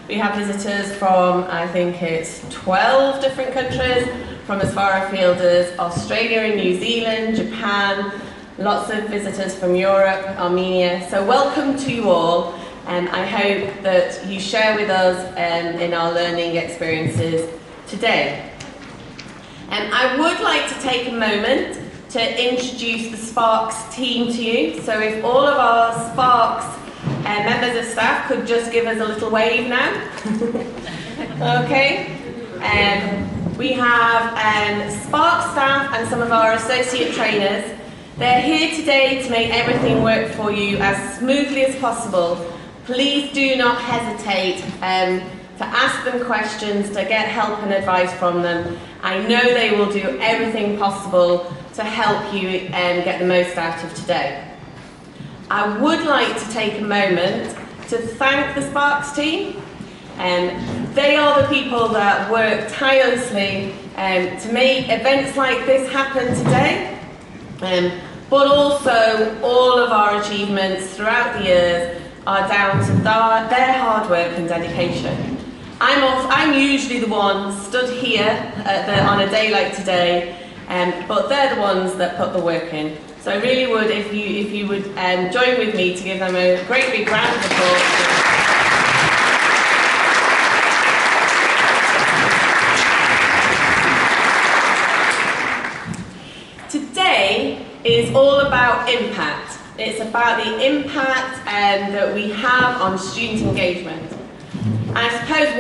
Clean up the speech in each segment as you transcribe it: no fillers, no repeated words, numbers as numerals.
We have visitors from, I think it's 12 different countries, from as far afield as Australia and New Zealand, Japan, lots of visitors from Europe, Armenia. So welcome to you all, and I hope that you share with us in our learning experiences today. I would like to take a moment to introduce the sparqs team to you. So if all of our sparqs members of staff could just give us a little wave now. Okay. We have sparqs staff and some of our associate trainers. They're here today to make everything work for you as smoothly as possible. Please do not hesitate to ask them questions, to get help and advice from them. I know they will do everything possible to help you get the most out of today. I would like to take a moment to thank the sparqs team. They are the people that work tirelessly to make events like this happen today, but also all of our achievements throughout the years are down to their hard work and dedication. I'm usually the one stood here on a day like today, but they're the ones that put the work in. So I really would, if you would join with me to give them a great big round of applause. Today is all about impact. It's about the impact that we have on student engagement. And I suppose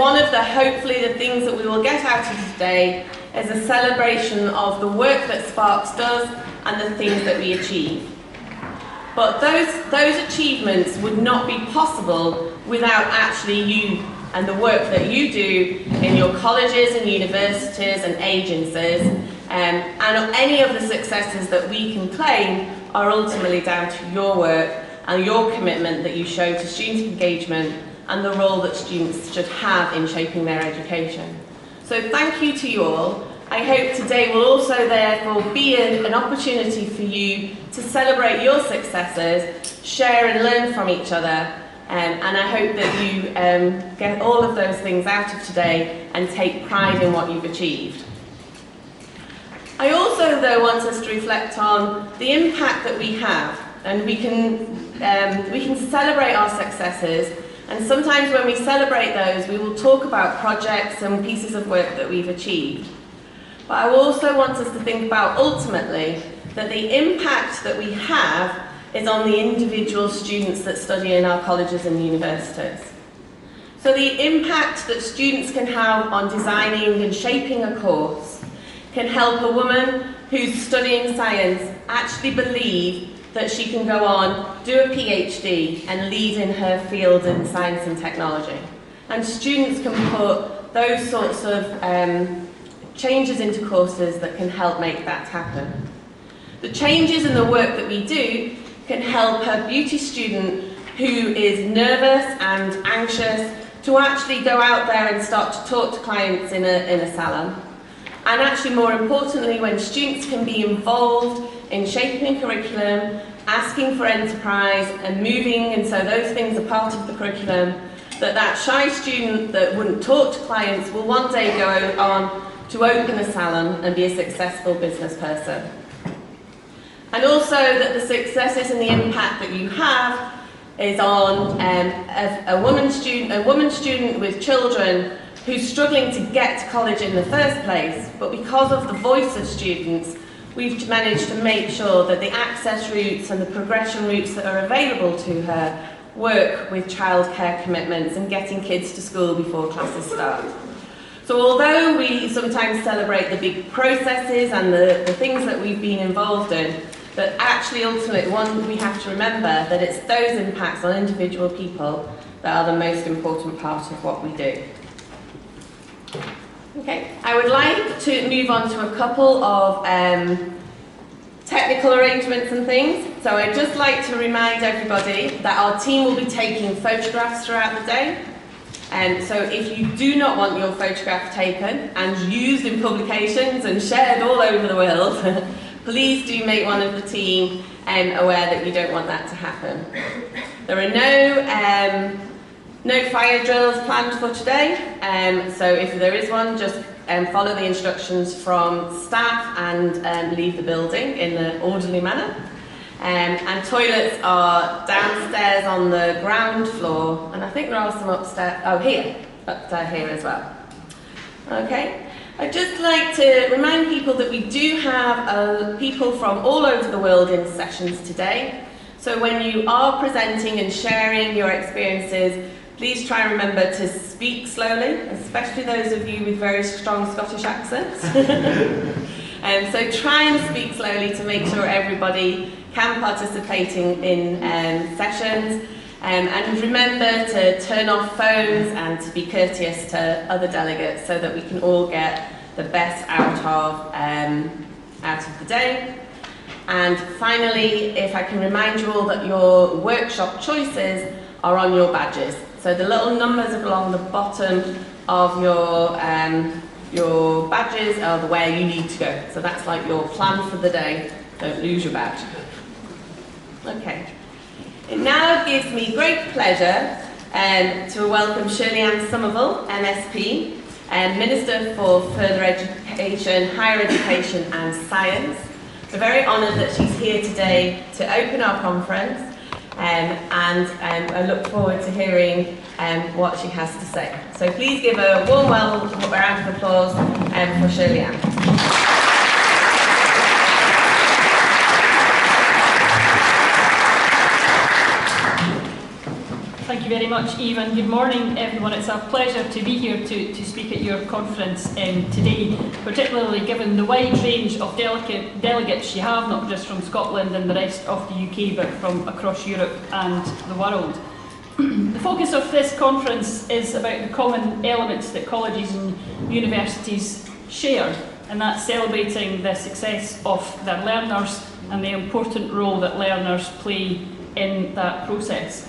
hopefully the things that we will get out of today is a celebration of the work that sparqs does and the things that we achieve. But those achievements would not be possible without actually you and the work that you do in your colleges and universities and agencies, and any of the successes that we can claim are ultimately down to your work and your commitment that you show to student engagement and the role that students should have in shaping their education. So thank you to you all. I hope today will also therefore be an opportunity for you to celebrate your successes, share and learn from each other, and I hope that you get all of those things out of today and take pride in what you've achieved. I also though want us to reflect on the impact that we have, and we can celebrate our successes, and sometimes when we celebrate those we will talk about projects and pieces of work that we've achieved. But I also want us to think about ultimately that the impact that we have is on the individual students that study in our colleges and universities. So the impact that students can have on designing and shaping a course can help a woman who's studying science actually believe that she can go on, do a PhD and lead in her field in science and technology. And students can put those sorts of changes into courses that can help make that happen. The changes in the work that we do can help a beauty student who is nervous and anxious to actually go out there and start to talk to clients in a salon. And actually, more importantly, when students can be involved in shaping a curriculum, asking for enterprise and moving, and so those things are part of the curriculum, that shy student that wouldn't talk to clients will one day go on to open a salon and be a successful business person. And also that the successes and the impact that you have is on a woman student with children who's struggling to get to college in the first place, but because of the voice of students, we've managed to make sure that the access routes and the progression routes that are available to her work with childcare commitments and getting kids to school before classes start. So although we sometimes celebrate the big processes and the things that we've been involved in, that actually ultimately we have to remember that it's those impacts on individual people that are the most important part of what we do. Okay, I would like to move on to a couple of technical arrangements and things. So I'd just like to remind everybody that our team will be taking photographs throughout the day. So if you do not want your photograph taken and used in publications and shared all over the world, please do make one of the team aware that you don't want that to happen. There are no No fire drills planned for today, so if there is one, just follow the instructions from staff and leave the building in an orderly manner. And toilets are downstairs on the ground floor, and I think there are some upstairs, up here as well. Okay, I'd just like to remind people that we do have people from all over the world in sessions today. So when you are presenting and sharing your experiences, please try and remember to speak slowly, especially those of you with very strong Scottish accents. So try and speak slowly to make sure everybody can participate in sessions. And remember to turn off phones and to be courteous to other delegates so that we can all get the best out of the day. And finally, if I can remind you all that your workshop choices are on your badges. So the little numbers along the bottom of your badges are where you need to go. So that's like your plan for the day. Don't lose your badge. Okay. It now gives me great pleasure to welcome Shirley-Ann Somerville, MSP, Minister for Further Education, Higher Education and Science. We're very honoured that she's here today to open our conference, and I look forward to hearing what she has to say. So please give a warm round of applause for Shirley-Ann. Thank you very much, Eve, and good morning, everyone. It's a pleasure to be here to speak at your conference today, particularly given the wide range of delegates you have, not just from Scotland and the rest of the UK, but from across Europe and the world. The focus of this conference is about the common elements that colleges and universities share, and that's celebrating the success of their learners and the important role that learners play in that process.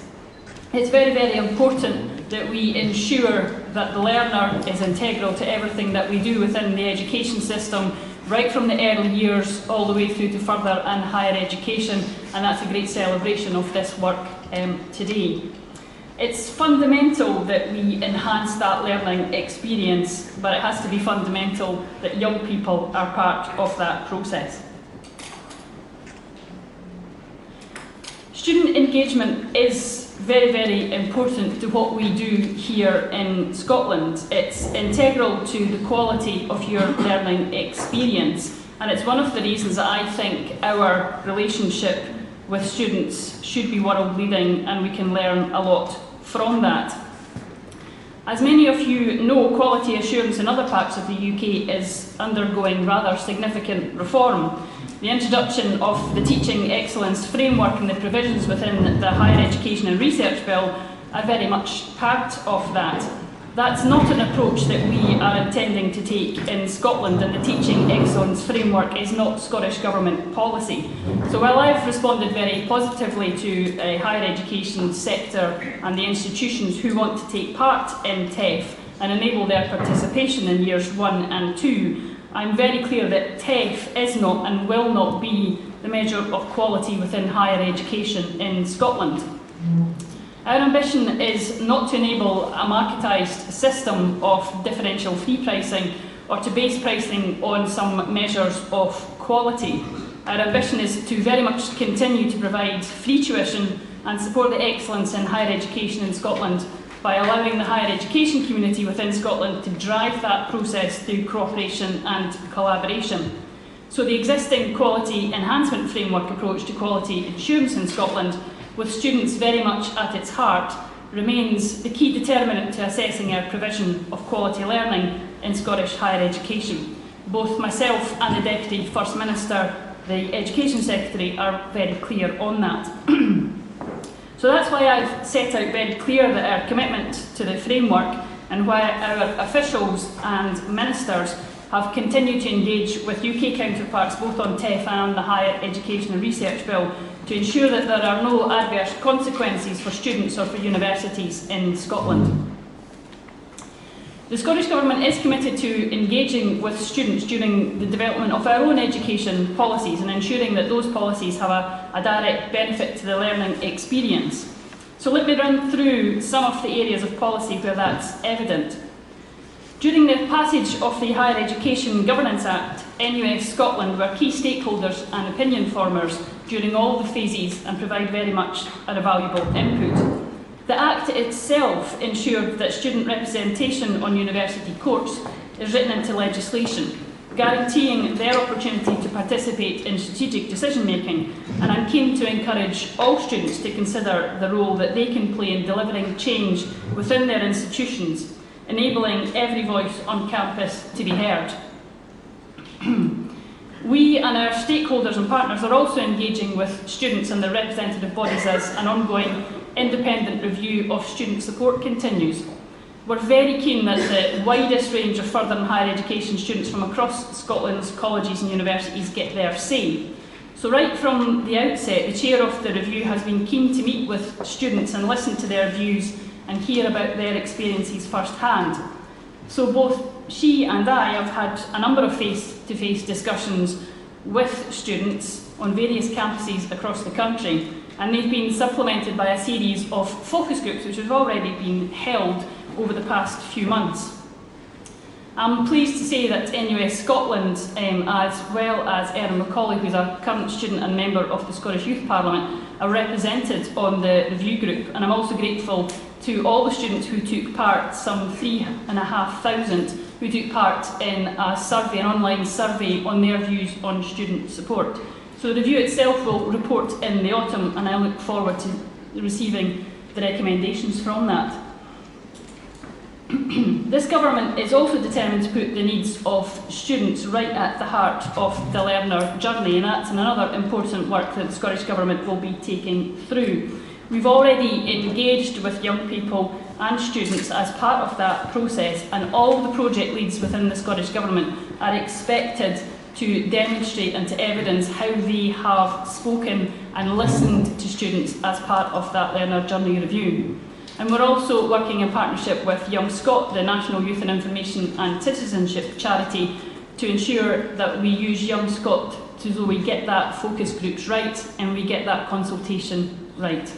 It's very, very important that we ensure that the learner is integral to everything that we do within the education system, right from the early years all the way through to further and higher education, and that's a great celebration of this work today. It's fundamental that we enhance that learning experience, but it has to be fundamental that young people are part of that process. Student engagement is very, very important to what we do here in Scotland. It's integral to the quality of your learning experience, and it's one of the reasons that I think our relationship with students should be world leading, and we can learn a lot from that. As many of you know, quality assurance in other parts of the UK is undergoing rather significant reform. The introduction of the Teaching Excellence Framework and the provisions within the Higher Education and Research Bill are very much part of that. That's not an approach that we are intending to take in Scotland, and the Teaching Excellence Framework is not Scottish Government policy. So while I've responded very positively to the higher education sector and the institutions who want to take part in TEF and enable their participation in years 1 and 2, I'm very clear that TEF is not and will not be the measure of quality within higher education in Scotland. Our ambition is not to enable a marketised system of differential fee pricing or to base pricing on some measures of quality. Our ambition is to very much continue to provide free tuition and support the excellence in higher education in Scotland by allowing the higher education community within Scotland to drive that process through cooperation and collaboration. So the existing quality enhancement framework approach to quality assurance in Scotland, with students very much at its heart, remains the key determinant to assessing our provision of quality learning in Scottish higher education. Both myself and the Deputy First Minister, the Education Secretary, are very clear on that. So that's why I've set out very clear that our commitment to the framework, and why our officials and ministers have continued to engage with UK counterparts both on TEF and the Higher Education and Research Bill to ensure that there are no adverse consequences for students or for universities in Scotland. The Scottish Government is committed to engaging with students during the development of our own education policies and ensuring that those policies have a direct benefit to the learning experience. So let me run through some of the areas of policy where that's evident. During the passage of the Higher Education Governance Act, NUS Scotland were key stakeholders and opinion formers during all the phases and provide very much a valuable input. The Act itself ensured that student representation on university courts is written into legislation, guaranteeing their opportunity to participate in strategic decision making, and I'm keen to encourage all students to consider the role that they can play in delivering change within their institutions, enabling every voice on campus to be heard. We and our stakeholders and partners are also engaging with students and their representative bodies as an ongoing independent review of student support continues. We're very keen that the widest range of further and higher education students from across Scotland's colleges and universities get their say. So right from the outset, the chair of the review has been keen to meet with students and listen to their views and hear about their experiences firsthand. So both she and I have had a number of face-to-face discussions with students on various campuses across the country, and they've been supplemented by a series of focus groups which have already been held over the past few months. I'm pleased to say that NUS Scotland, as well as Erin Macaulay, who's a current student and member of the Scottish Youth Parliament, are represented on the review group, and I'm also grateful to all the students who took part, some 3,500, who took part in a survey, an online survey on their views on student support. So the review itself will report in the autumn, and I look forward to receiving the recommendations from that. This government is also determined to put the needs of students right at the heart of the learner journey, and that's another important work that the Scottish Government will be taking through. We've already engaged with young people and students as part of that process, and all the project leads within the Scottish Government are expected to demonstrate and to evidence how they have spoken and listened to students as part of that learner journey review. And we're also working in partnership with Young Scot, the National Youth and Information and Citizenship charity, to ensure that we use Young Scot so we get that focus groups right and we get that consultation right.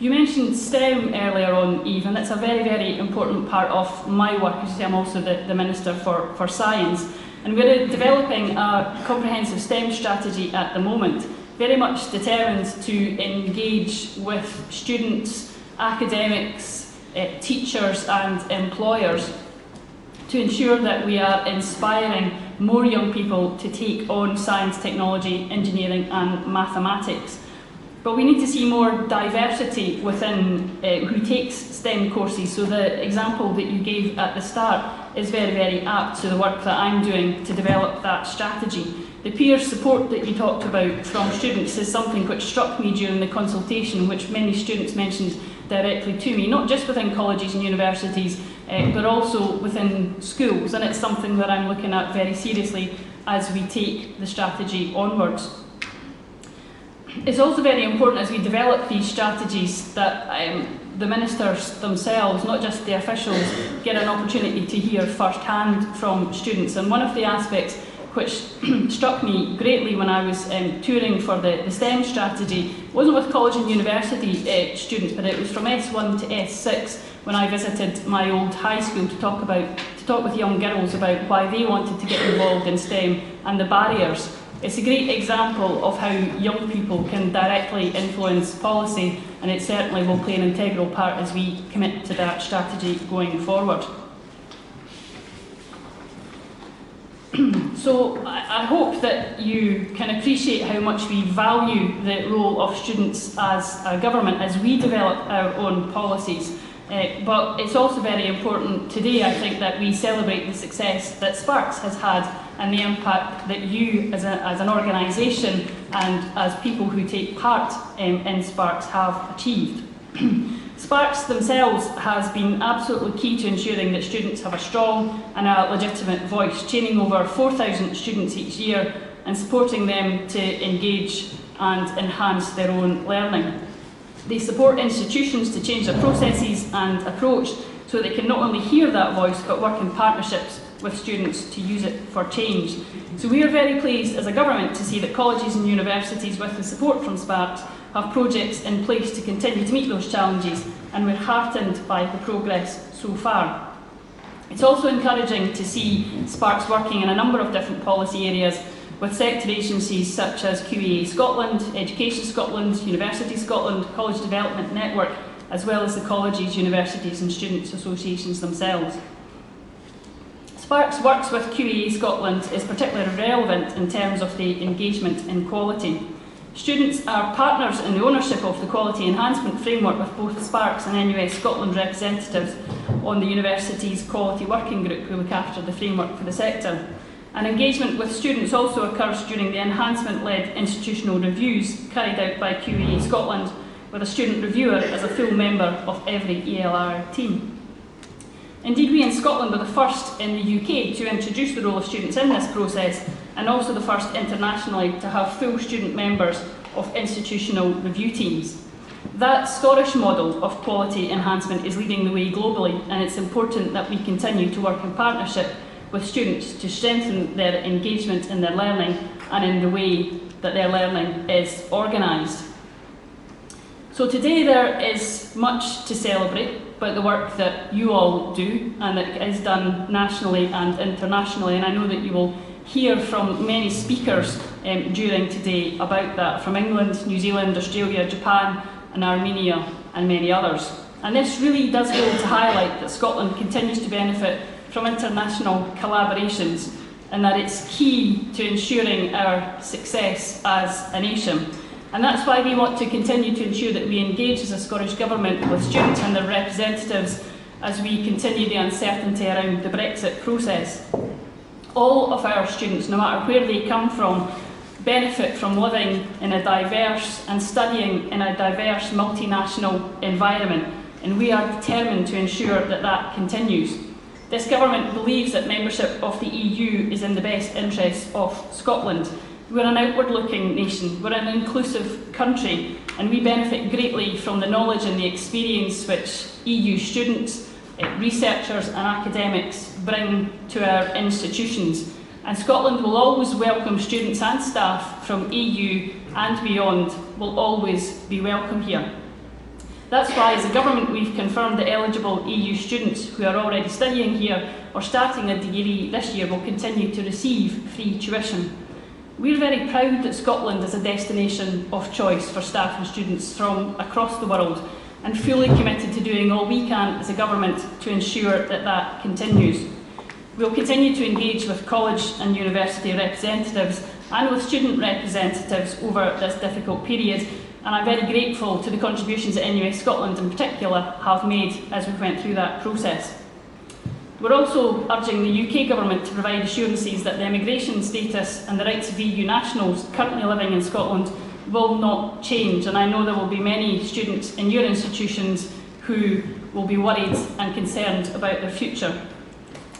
You mentioned STEM earlier on, Eve, and that's a very, very important part of my work. As you say, I'm also the Minister for Science, and we're developing a comprehensive STEM strategy at the moment, very much determined to engage with students, academics, teachers and employers to ensure that we are inspiring more young people to take on science, technology, engineering and mathematics. But we need to see more diversity within who takes STEM courses. So the example that you gave at the start is very, very apt to the work that I'm doing to develop that strategy. The peer support that you talked about from students is something which struck me during the consultation, which many students mentioned directly to me, not just within colleges and universities, but also within schools. And it's something that I'm looking at very seriously as we take the strategy onwards. It's also very important as we develop these strategies that the ministers themselves, not just the officials, get an opportunity to hear firsthand from students. And one of the aspects which struck me greatly when I was touring for the STEM strategy wasn't with college and university students, but it was from S1 to S6 when I visited my old high school to talk with young girls about why they wanted to get involved in STEM and the barriers. It's a great example of how young people can directly influence policy, and it certainly will play an integral part as we commit to that strategy going forward. So I hope that you can appreciate how much we value the role of students as a government as we develop our own policies. But it's also very important today, I think, that we celebrate the success that sparqs has had and the impact that you as an organisation and as people who take part in sparqs have achieved. sparqs themselves has been absolutely key to ensuring that students have a strong and a legitimate voice, training over 4,000 students each year and supporting them to engage and enhance their own learning. They support institutions to change their processes and approach so they can not only hear that voice but work in partnerships with students to use it for change. So we are very pleased as a government to see that colleges and universities, with the support from sparqs, have projects in place to continue to meet those challenges, and we're heartened by the progress so far. It's also encouraging to see sparqs working in a number of different policy areas with sector agencies such as QEA Scotland, Education Scotland, University Scotland, College Development Network, as well as the colleges, universities and students' associations themselves. sparqs works with QEA Scotland is particularly relevant in terms of the engagement in quality. Students are partners in the ownership of the quality enhancement framework with both sparqs and NUS Scotland representatives on the university's quality working group who look after the framework for the sector. And engagement with students also occurs during the enhancement-led institutional reviews carried out by QEA Scotland, with a student reviewer as a full member of every ELR team. Indeed, we in Scotland were the first in the UK to introduce the role of students in this process, and also the first internationally to have full student members of institutional review teams. That Scottish model of quality enhancement is leading the way globally, and it's important that we continue to work in partnership with students to strengthen their engagement in their learning and in the way that their learning is organised. So today there is much to celebrate about the work that you all do and that is done nationally and internationally, and I know that you will hear from many speakers during today about that, from England, New Zealand, Australia, Japan and Armenia and many others. And this really does go to highlight that Scotland continues to benefit from international collaborations and that it's key to ensuring our success as a nation. And that's why we want to continue to ensure that we engage as a Scottish Government with students and their representatives as we continue the uncertainty around the Brexit process. All of our students, no matter where they come from, benefit from living in a diverse and studying in a diverse multinational environment, and we are determined to ensure that that continues. This Government believes that membership of the EU is in the best interests of Scotland. We're an outward-looking nation, we're an inclusive country, and we benefit greatly from the knowledge and the experience which EU students, researchers and academics bring to our institutions. And Scotland will always welcome students and staff from EU and beyond, will always be welcome here. That's why as a Government we've confirmed that eligible EU students who are already studying here or starting a degree this year will continue to receive free tuition. We're very proud that Scotland is a destination of choice for staff and students from across the world, and fully committed to doing all we can as a Government to ensure that that continues. We'll continue to engage with college and university representatives and with student representatives over this difficult period, and I'm very grateful to the contributions that NUS Scotland in particular have made as we went through that process. We're also urging the UK Government to provide assurances that the immigration status and the rights of EU nationals currently living in Scotland will not change, and I know there will be many students in your institutions who will be worried and concerned about their future.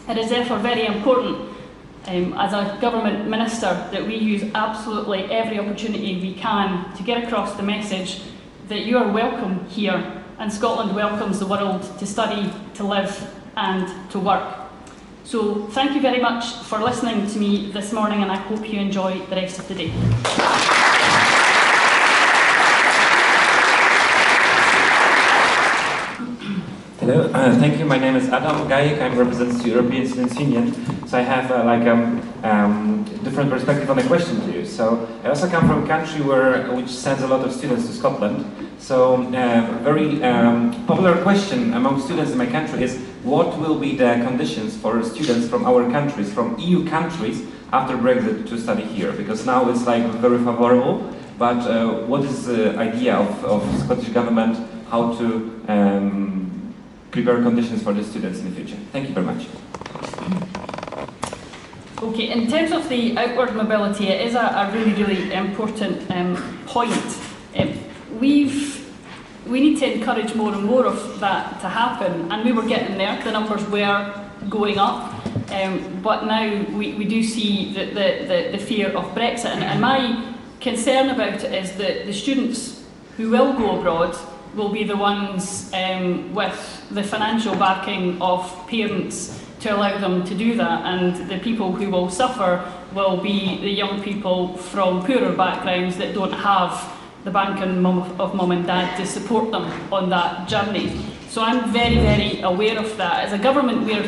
It is therefore very important as a Government Minister that we use absolutely every opportunity we can to get across the message that you are welcome here and Scotland welcomes the world to study, to live and to work. So thank you very much for listening to me this morning, and I hope you enjoy the rest of the day. Hello, thank you. My name is Adam Gajek. I represent the European Students' Union. So I have different perspective on the question to you. So I also come from a country which sends a lot of students to Scotland. So a very popular question among students in my country is, what will be the conditions for students from our countries, from EU countries, after Brexit to study here? Because now it's like very favorable, but what is the idea of Scottish Government, how to prepare conditions for the students in the future? Thank you very much. Okay, in terms of the outward mobility, it is a really, really important point. We need to encourage more and more of that to happen, and we were getting there. The numbers were going up, but now we do see the fear of Brexit, and my concern about it is that the students who will go abroad will be the ones with the financial backing of parents to allow them to do that, and the people who will suffer will be the young people from poorer backgrounds that don't have the bank of mum and dad to support them on that journey. So I'm very, very aware of that. As a government, we're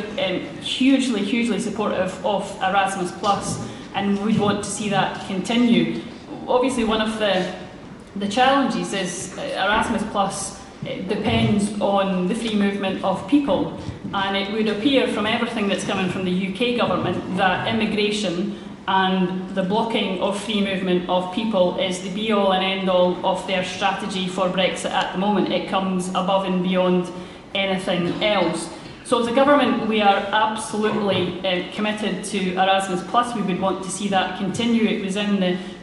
hugely, hugely supportive of Erasmus Plus, and we'd want to see that continue. Obviously, one of the challenges is Erasmus Plus depends on the free movement of people, and it would appear from everything that's coming from the UK government that immigration and the blocking of free movement of people is the be-all and end-all of their strategy for Brexit at the moment. It comes above and beyond anything else. So as a government, we are absolutely committed to Erasmus Plus. We would want to see that continue. It was in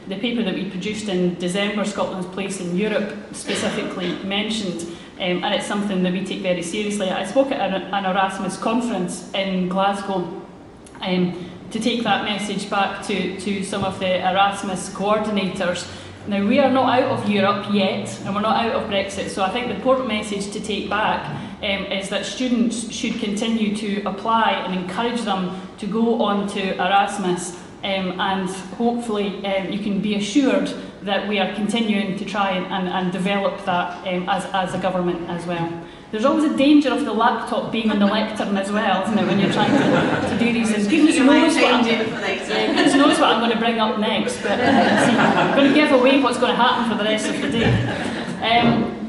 the paper that we produced in December, Scotland's Place in Europe, specifically mentioned, and it's something that we take very seriously. I spoke at an Erasmus conference in Glasgow to take that message back to some of the Erasmus coordinators. Now, we are not out of Europe yet, and we're not out of Brexit, so I think the important message to take back is that students should continue to apply and encourage them to go on to Erasmus, and hopefully you can be assured that we are continuing to try and develop that as a government as well. There's always a danger of the laptop being on the lectern as well, isn't it, when you're trying to do these things. Goodness knows what I'm going to bring up next, but I'm going to give away what's going to happen for the rest of the day.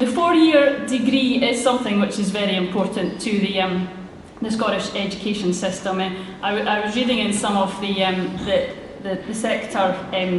The 4-year degree is something which is very important to the Scottish education system. I was reading in some of the sector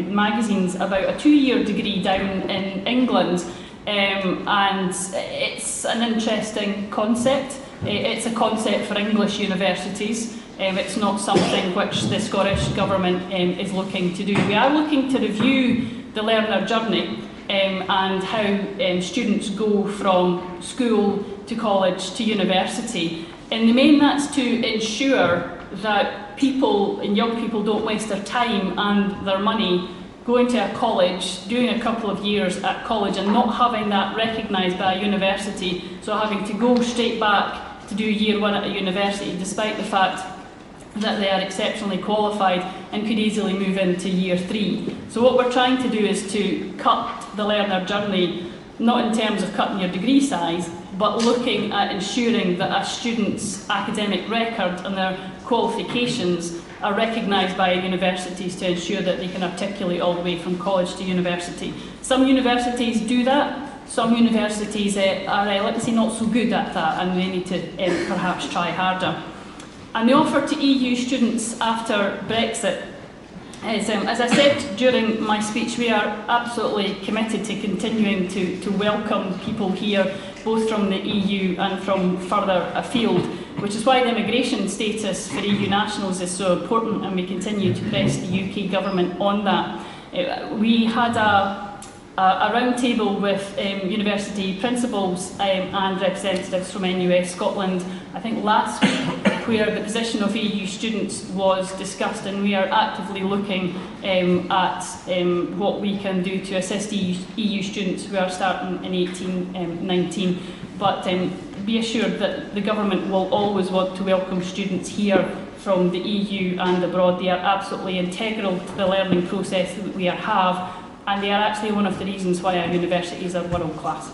magazines about a 2-year degree down in England. And it's an interesting concept. It's a concept for English universities. It's not something which the Scottish Government is looking to do. We are looking to review the learner journey and how students go from school to college to university. In the main, that's to ensure that people and young people don't waste their time and their money going to a college, doing a couple of years at college and not having that recognised by a university, so having to go straight back to do year 1 at a university, despite the fact that they are exceptionally qualified and could easily move into year 3. So what we're trying to do is to cut the learner journey, not in terms of cutting your degree size, but looking at ensuring that a student's academic record and their qualifications are recognised by universities to ensure that they can articulate all the way from college to university. Some universities do that, some universities are, let's say, not so good at that, and they need to perhaps try harder. And the offer to EU students after Brexit is, as I said during my speech, we are absolutely committed to continuing to welcome people here, both from the EU and from further afield, which is why the immigration status for EU nationals is so important, and we continue to press the UK government on that. We had a round table with university principals and representatives from NUS Scotland, I think last week, where the position of EU students was discussed, and we are actively looking at what we can do to assist EU students who are starting in 18-19. But be assured that the government will always want to welcome students here from the EU and abroad. They are absolutely integral to the learning process that we have, and they are actually one of the reasons why our universities are world class.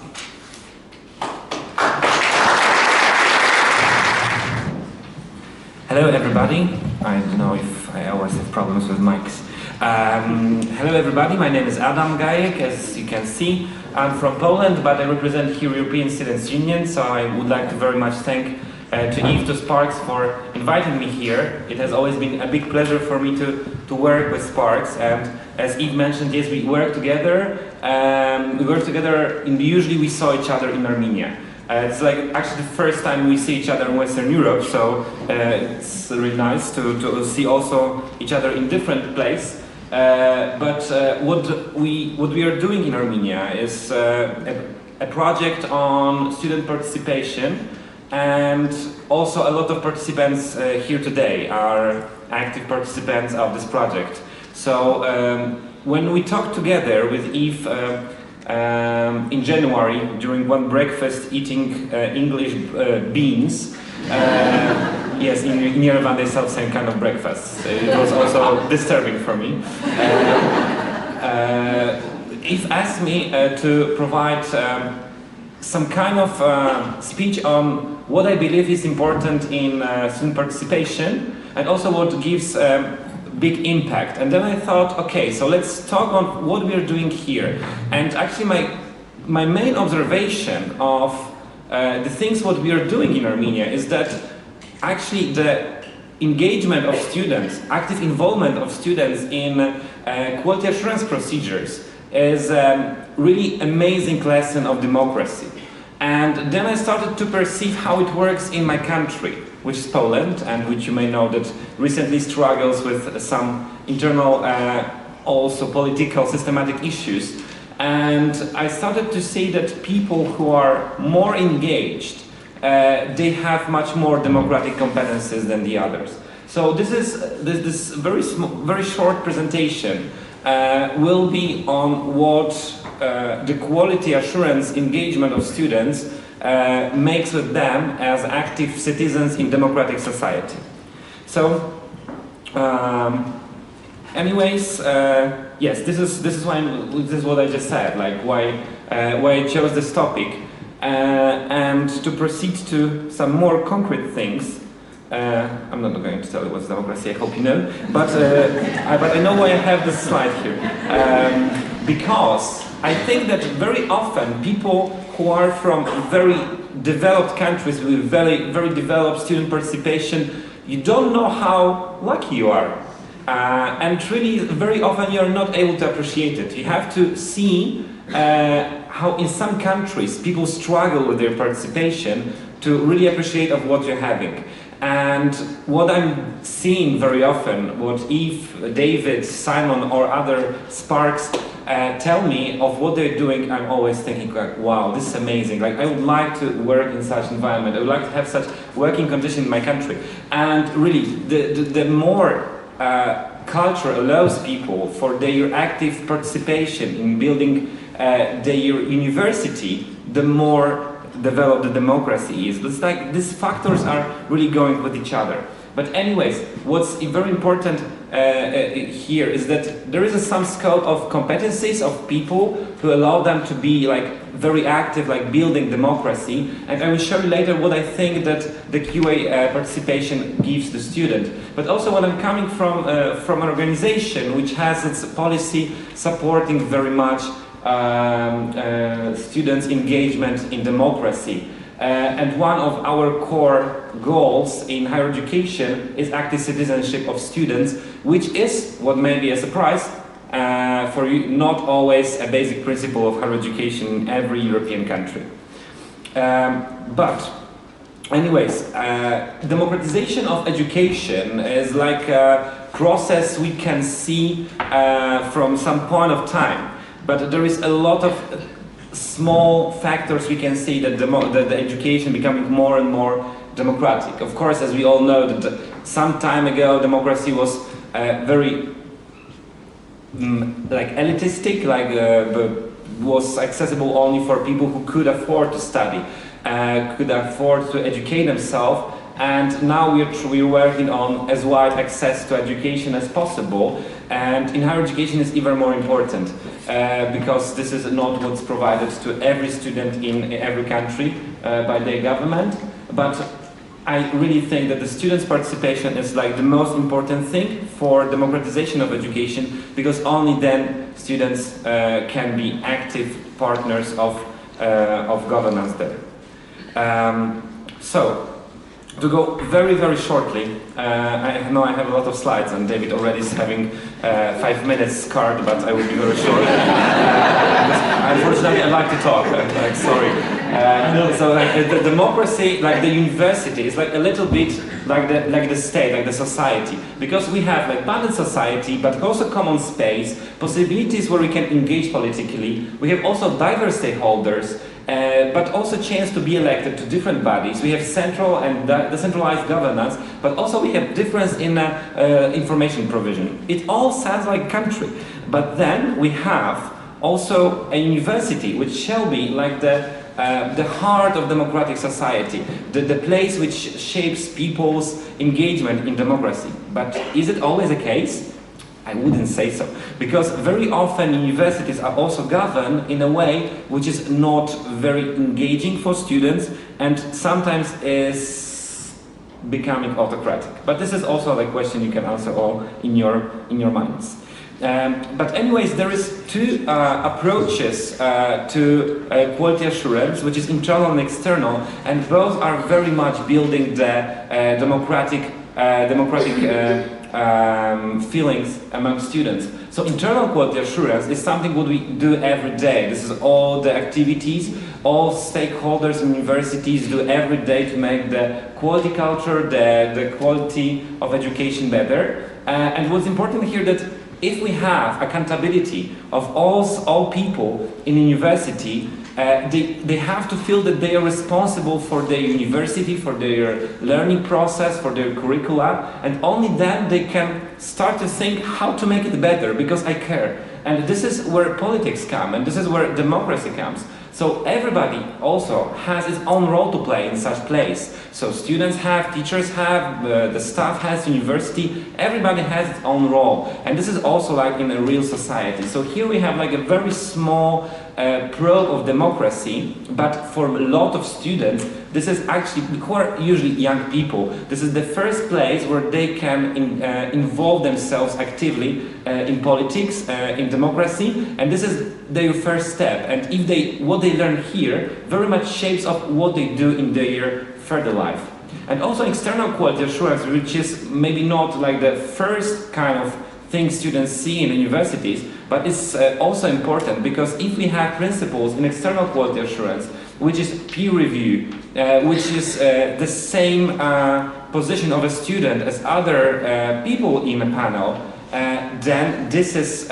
Hello everybody. I don't know if I always have problems with mics. Hello everybody, my name is Adam Gajek. As you can see, I'm from Poland, but I represent here European Students' Union, so I would like to very much thank to Eve, to Sparks, for inviting me here. It has always been a big pleasure for me to work with Sparks, and as Eve mentioned, yes, we work together. Usually we saw each other in Armenia. It's like actually the first time we see each other in Western Europe, so it's really nice to see also each other in different places. But what we are doing in Armenia is a project on student participation, and also a lot of participants here today are active participants of this project. So when we talked together with Eve in January during one breakfast eating English beans, yes, in Yerevan they sell the same kind of breakfast. It was also disturbing for me. if asked me to provide some kind of speech on what I believe is important in student participation and also what gives big impact. And then I thought, okay, so let's talk on what we are doing here. And actually my main observation of the things what we are doing in Armenia is that actually the engagement of students, active involvement of students in quality assurance procedures is a really amazing lesson of democracy. And then I started to perceive how it works in my country, which is Poland, and which you may know that recently struggles with some internal, also political, systematic issues. And I started to see that people who are more engaged, they have much more democratic competences than the others. So this is this very short presentation will be on what the quality assurance engagement of students makes with them as active citizens in democratic society. So, anyways, yes, this is what I just said, like why I chose this topic, and to proceed to some more concrete things. I'm not going to tell you what's democracy, I hope you know, but I know why I have this slide here. Because I think that very often people who are from very developed countries with very developed student participation, you don't know how lucky you are. And really, very often you're not able to appreciate it. You have to see how in some countries people struggle with their participation to really appreciate of what you're having. And what I'm seeing very often, what Eve, David, Simon or other sparqs tell me of what they're doing, I'm always thinking like, wow, this is amazing. Like, I would like to work in such environment. I would like to have such working conditions in my country. And really, the more culture allows people for their active participation in building their university, the more developed the democracy is. It's like these factors are really going with each other. But anyways, what's very important here is that there is some scope of competencies of people who allow them to be like very active, like building democracy. And I will show you later what I think that the QA participation gives the student. But also when I'm coming from an organization which has its policy supporting very much students' engagement in democracy. And one of our core goals in higher education is active citizenship of students, which is, what may be a surprise for you, not always a basic principle of higher education in every European country. But anyways, democratization of education is like a process we can see from some point of time. But there is a lot of small factors we can see that the education becoming more and more democratic. Of course, as we all know, that some time ago democracy was very like elitistic, like was accessible only for people who could afford to study, could afford to educate themselves. And now we're working on as wide access to education as possible. And in higher education is even more important because this is not what's provided to every student in every country by their government. But I really think that the students' participation is like the most important thing for democratization of education, because only then students can be active partners of governance there. So, to go very, very shortly, I know I have a lot of slides and David already is having 5 minutes card, but I will be very short. Unfortunately, I like to talk, like, sorry. So like, the democracy, like the university, is like a little bit like the state, like the society. Because we have like balanced society, but also common space, possibilities where we can engage politically. We have also diverse stakeholders, but also chance to be elected to different bodies. We have central and decentralized governance, but also we have difference in information provision. It all sounds like country, but then we have also a university, which shall be like the heart of democratic society, the place which shapes people's engagement in democracy. But is it always the case? I wouldn't say so, because very often universities are also governed in a way which is not very engaging for students and sometimes is becoming autocratic. But this is also a question you can answer all in your minds. But anyways, there is two approaches to quality assurance, which is internal and external, and both are very much building the democratic feelings among students. So internal quality assurance is something what we do every day. This is all the activities, all stakeholders in universities do every day to make the quality culture, the quality of education better. And what's important here that if we have accountability of all people in university, they have to feel that they are responsible for their university, for their learning process, for their curricula, and only then they can start to think how to make it better, because I care. And this is where politics come, and this is where democracy comes. So everybody also has its own role to play in such place. So students have, teachers have, the staff has, university, everybody has its own role. And this is also like in a real society. So here we have like a very small probe of democracy, but for a lot of students, this is actually, who are usually young people, this is the first place where they can involve themselves actively in politics, in democracy, and this is their first step. And if what they learn here very much shapes up what they do in their further life. And also external quality assurance, which is maybe not like the first kind of thing students see in universities, but it's also important, because if we have principles in external quality assurance, which is peer review, which is the same position of a student as other people in a panel, then this is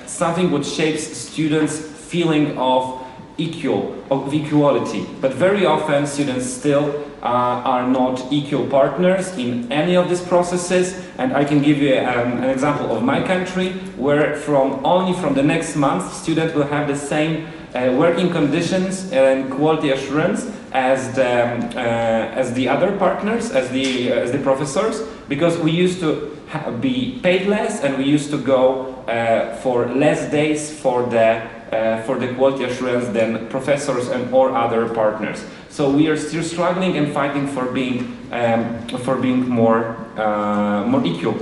something which shapes students' feeling of equality. But very often students still are not equal partners in any of these processes, and I can give you an example of my country, where only from the next month students will have the same working conditions and quality assurance as the other partners, as the professors, because we used to be paid less, and we used to go for less days for the quality assurance than professors and or other partners. So we are still struggling and fighting for being more equal.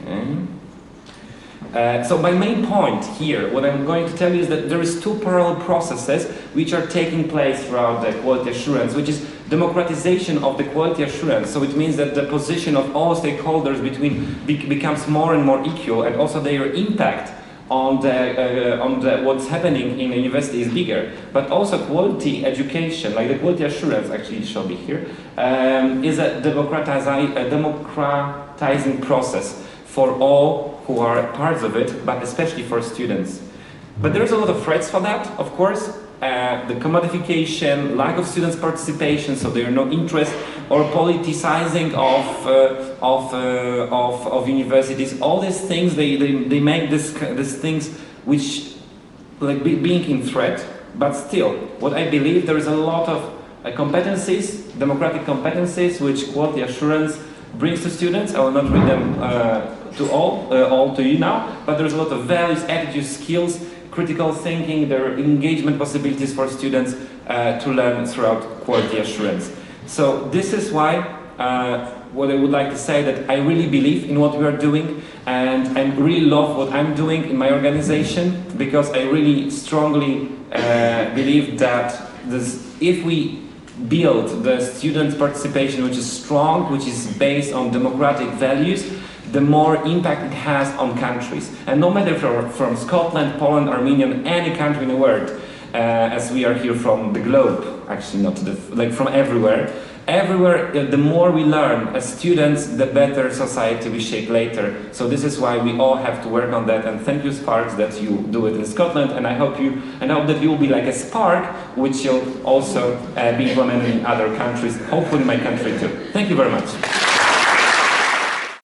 Okay. So my main point here, what I'm going to tell you is that there is two parallel processes which are taking place throughout the quality assurance, which is democratization of the quality assurance. So it means that the position of all stakeholders becomes more and more equal, and also their impact on what's happening in a university is bigger. But also quality education, like the quality assurance, actually it shall be here, is a democratizing process for all who are parts of it, but especially for students. But there's a lot of threats for that, of course. The commodification, lack of students' participation, so there are no interest, or politicizing of universities. All these things, they make these things which like being in threat. But still, what I believe, there is a lot of competencies, democratic competencies, which quality assurance brings to students. I will not read them to all to you now, but there's a lot of values, attitudes, skills, critical thinking, there are engagement possibilities for students to learn throughout quality assurance. So this is why what I would like to say, that I really believe in what we are doing, and I really love what I'm doing in my organization, because I really strongly believe that if we build the student participation which is strong, which is based on democratic values, the more impact it has on countries. And no matter from Scotland, Poland, Armenia, any country in the world, as we are here from the globe, actually not from everywhere. Everywhere, the more we learn as students, the better society we shape later. So this is why we all have to work on that. And thank you, Sparks, that you do it in Scotland. And I hope that you will be like a spark, which will also be implemented in other countries, hopefully my country too. Thank you very much.